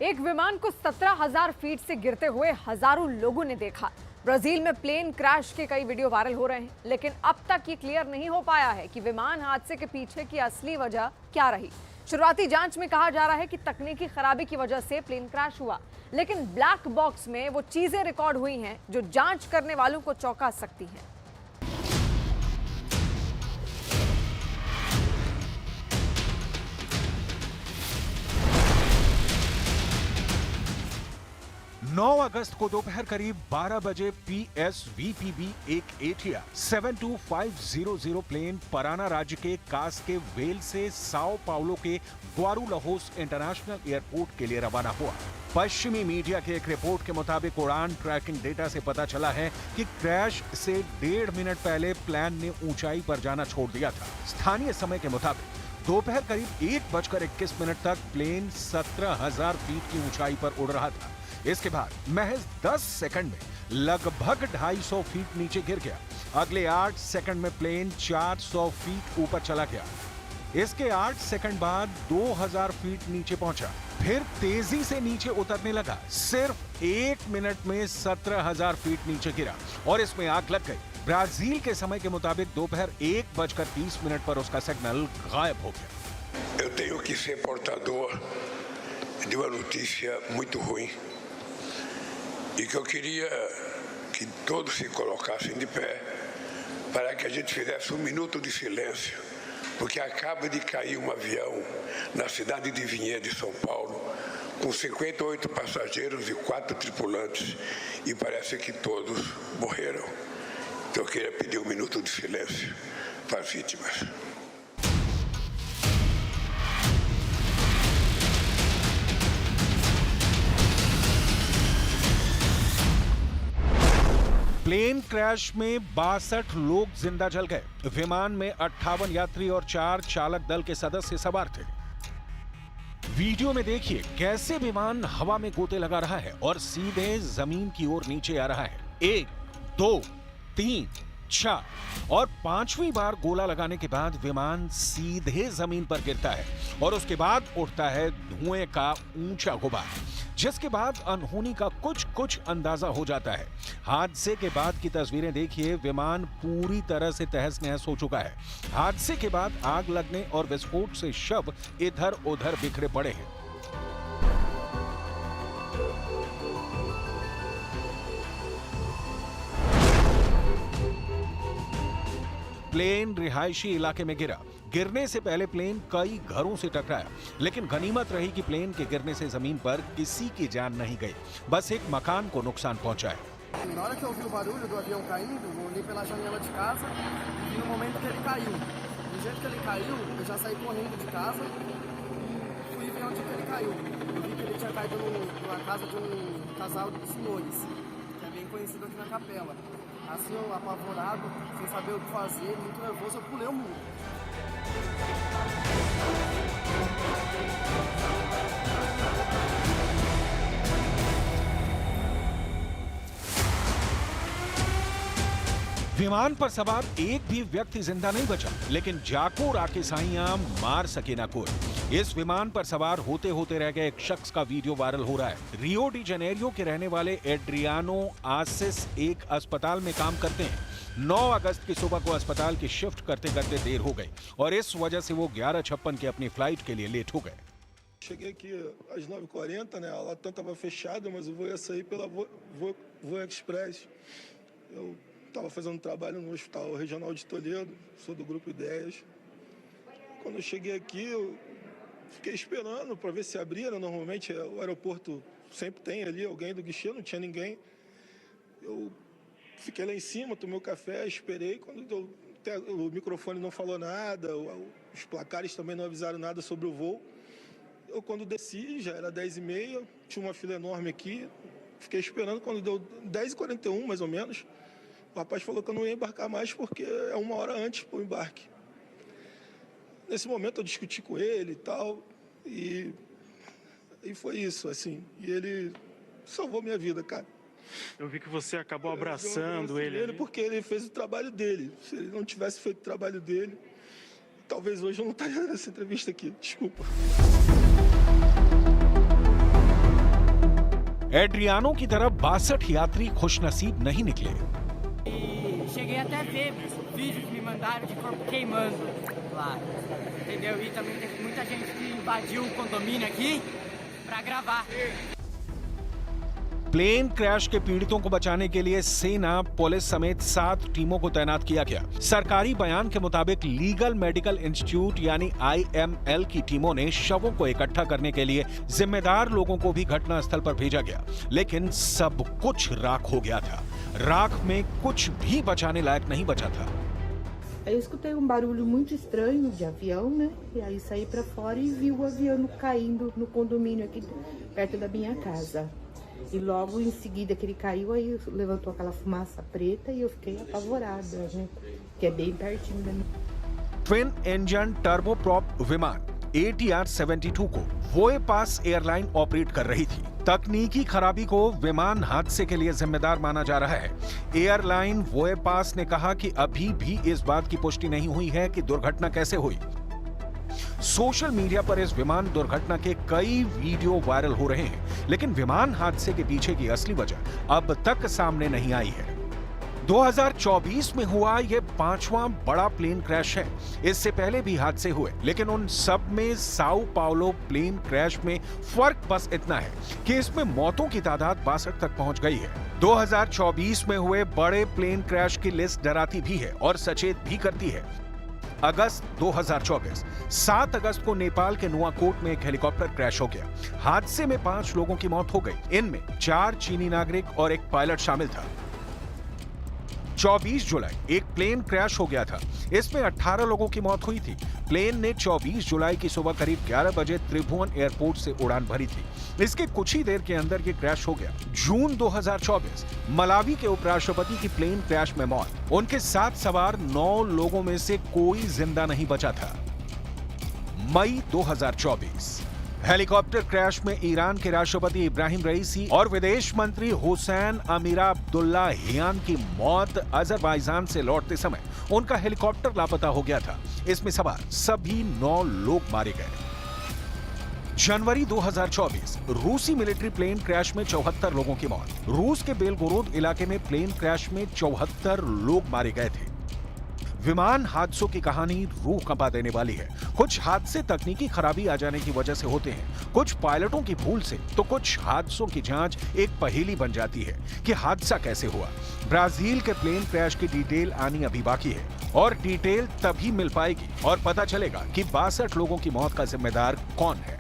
एक विमान को 17,000 फीट से गिरते हुए हजारों लोगों ने देखा। ब्राजील में प्लेन क्रैश के कई वीडियो वायरल हो रहे हैं, लेकिन अब तक ये क्लियर नहीं हो पाया है कि विमान हादसे के पीछे की असली वजह क्या रही। शुरुआती जांच में कहा जा रहा है कि तकनीकी खराबी की वजह से प्लेन क्रैश हुआ, लेकिन ब्लैक बॉक्स में वो चीजें रिकॉर्ड हुई हैं जो जांच करने वालों को चौंका सकती हैं। अगस्त को दोपहर करीब 12 बजे PSVPB एक एटिया 72500 प्लेन पराना राज्य के कास्के वेल से साओ पाउलो के ग्वारुलहोस इंटरनेशनल एयरपोर्ट के लिए रवाना हुआ। पश्चिमी मीडिया के एक रिपोर्ट के मुताबिक उड़ान ट्रैकिंग डेटा से पता चला है कि क्रैश से 1.5 मिनट पहले प्लेन ने ऊंचाई पर जाना छोड़ दिया था। स्थानीय समय के मुताबिक दोपहर करीब 1:21 तक प्लेन 17,000 फीट की ऊंचाई पर उड़ रहा था। इसके बाद महज 10 सेकंड में लगभग 250 फीट नीचे गिर गया। अगले 8 सेकंड में प्लेन 400 फीट ऊपर चला गया। इसके 8 सेकंड बाद 2000 फीट नीचे पहुंचा, फिर तेजी से नीचे उतरने लगा। सिर्फ 1 मिनट में 17,000 फीट नीचे गिरा और इसमें आग लग गई। ब्राजील के समय के मुताबिक दोपहर 1:30 पर उसका सिग्नल गायब हो गया। Eu tenho que ser portador de uma notícia muito ruim e que eu queria que todos se colocassem de pé para que a gente fizesse um minuto de silêncio, porque acaba de cair um avião na cidade de Vinhedo, de São Paulo, com 58 passageiros e 4 tripulantes, e parece que todos morreram. Então eu queria pedir um minuto de silêncio para as vítimas. Plane crash में 62 लोग जिंदा जल गए। विमान में 58 यात्री और 4 चालक दल के सदस्य सवार थे। वीडियो में देखिए कैसे विमान हवा में गोते लगा रहा है और सीधे जमीन की ओर नीचे आ रहा है। 1, 2, 3, 4 और 5वीं बार गोला लगाने के बाद विमान सीधे जमीन पर गिरता है और उसके बाद उठता है धुएं का ऊंचा गुबार, जिसके बाद अनहोनी का कुछ अंदाजा हो जाता है। हादसे के बाद की तस्वीरें देखिए। विमान पूरी तरह से तहस नहस हो चुका है। हादसे के बाद आग लगने और विस्फोट से शव इधर उधर बिखरे पड़े हैं। प्लेन रिहायशी इलाके में गिरा। गिरने से पहले प्लेन कई घरों से टकराया, लेकिन गनीमत रही कि प्लेन के गिरने से जमीन पर किसी की जान नहीं गई, बस एक मकान को नुकसान पहुंचा है। Na hora que eu vi o barulho do avião caindo, eu olhei pela janela de casa e no momento que ele caiu. Do jeito que ele caiu, eu já saí correndo de casa e fui ver onde que ele caiu. Eu vi que ele tinha caído numa casa de um casal de senhores, que é bem conhecido aqui na Capela. Assim, eu apavorado, sem saber o que fazer, muito nervoso, eu pulei o muro. विमान पर सवार एक भी व्यक्ति जिंदा नहीं बचा, लेकिन जाको राके साइयां मार सके ना कोई। इस विमान पर सवार होते होते रह गए एक शख्स का वीडियो वायरल हो रहा है। रियो डी जेनेरियो के रहने वाले एड्रियानो आसिस एक अस्पताल में काम करते हैं। 9 अगस्त की सुबह को अस्पताल की शिफ्ट करते करते देर हो गई और इस वजह से वो 11:56 की अपनी फ्लाइट के लिए लेट हो गए। Cheguei aqui às 9h40, né? A Latam estava fechada, mas o voo ia sair pela Voa Express. Eu estava fazendo trabalho no Hospital Regional de Toledo, sou do Grupo Ideias. Quando eu cheguei aqui, eu fiquei esperando para ver se abria, né? Normalmente o aeroporto sempre tem ali alguém do guichê, não tinha ninguém. Eu fiquei lá em cima, tomei um café, esperei. Quando o microfone não falou nada, os placares também não avisaram nada sobre o voo. Eu, quando desci, já era 10h30, tinha uma fila enorme aqui. Fiquei esperando, quando deu 10h41, mais ou menos, o rapaz falou que eu não ia embarcar mais porque é 1 hora antes para o embarque. Nesse momento eu discuti com ele e tal, e foi isso, assim. E ele salvou minha vida, cara. Eu vi que você acabou abraçando ele. Porque ele fez o trabalho dele. Se ele não tivesse feito o trabalho dele, talvez hoje eu não estaria nessa entrevista aqui. Desculpa. Adriano की तरह 62 यात्री खुशनसीब नहीं निकले। Cheguei até a ver vídeos que me mandaram de corpo queimando lá, entendeu? E também teve muita gente que invadiu o condomínio aqui para gravar. Plane crash के पीड़ितों को बचाने के लिए सेना, पुलिस समेत 7 टीमों को तैनात किया गया। सरकारी बयान के मुताबिक लीगल मेडिकल इंस्टीट्यूट यानी IML की टीमों ने शवों को इकट्ठा करने के लिए जिम्मेदार लोगों को भी घटनास्थल पर भेजा गया, लेकिन सब कुछ राख हो गया था। राख में कुछ भी बचाने लायक नहीं बचा था। Aí eu escutei barulho muito estranho de avião, né? E aí saí pra fora e vi o avião caindo no condomínio aqui perto da minha casa. E logo em seguida que ele caiu, aí levantou aquela fumaça preta e eu fiquei apavorada, né? Que é bem pertinho da minha. Twin engine turboprop विमान ATR-72 को वोए पास airline operate कर रही थी। तकनीकी खराबी को विमान हादसे के लिए जिम्मेदार माना जा रहा है। एयरलाइन वोए पास ने कहा कि अभी भी इस बात की पुष्टि नहीं हुई है कि दुर्घटना कैसे हुई। सोशल मीडिया पर इस विमान दुर्घटना के कई वीडियो वायरल हो रहे हैं, लेकिन विमान हादसे के पीछे की असली वजह अब तक सामने नहीं आई है। 2024 में हुआ यह 5वां बड़ा प्लेन क्रैश है। इससे पहले भी हादसे हुए, लेकिन उन सब में साओ पाउलो प्लेन क्रैश में फर्क बस इतना है कि इसमें मौतों की तादाद 62 तक पहुंच गई है। 2024 में हुए बड़े प्लेन क्रैश की लिस्ट डराती भी है और सचेत भी करती है। अगस्त 2024, 7 अगस्त को नेपाल के नुआकोट में एक हेलीकॉप्टर क्रैश हो गया। हादसे में 5 लोगों की मौत हो गई। इनमें 4 चीनी नागरिक और एक पायलट शामिल था। 24 जुलाई एक प्लेन क्रैश हो गया था। इसमें 18 लोगों की मौत हुई थी। प्लेन ने 24 जुलाई की सुबह करीब 11 बजे त्रिभुवन एयरपोर्ट से उड़ान भरी थी। इसके कुछ ही देर के अंदर ये क्रैश हो गया। जून 2024, मलावी के उपराष्ट्रपति की प्लेन क्रैश में मौत। उनके साथ सवार 9 लोगों में से कोई जिंदा नहीं बचा था। मई 2024, हेलीकॉप्टर क्रैश में ईरान के राष्ट्रपति इब्राहिम रईसी और विदेश मंत्री हुसैन अमीरा अब्दुल्लाहियान की मौत। अजरबैजान से लौटते समय उनका हेलीकॉप्टर लापता हो गया था। इसमें सवार सभी 9 लोग मारे गए। जनवरी 2024, रूसी मिलिट्री प्लेन क्रैश में 74 लोगों की मौत। रूस के बेलगोरोद इलाके में प्लेन क्रैश में 74 लोग मारे गए थे। विमान हादसों की कहानी रूह कंपा देने वाली है। कुछ हादसे तकनीकी खराबी आ जाने की वजह से होते हैं, कुछ पायलटों की भूल से, तो कुछ हादसों की जांच एक पहेली बन जाती है कि हादसा कैसे हुआ। ब्राजील के प्लेन क्रैश की डिटेल आनी अभी बाकी है और डिटेल तभी मिल पाएगी और पता चलेगा कि 62 लोगों की मौत का जिम्मेदार कौन है।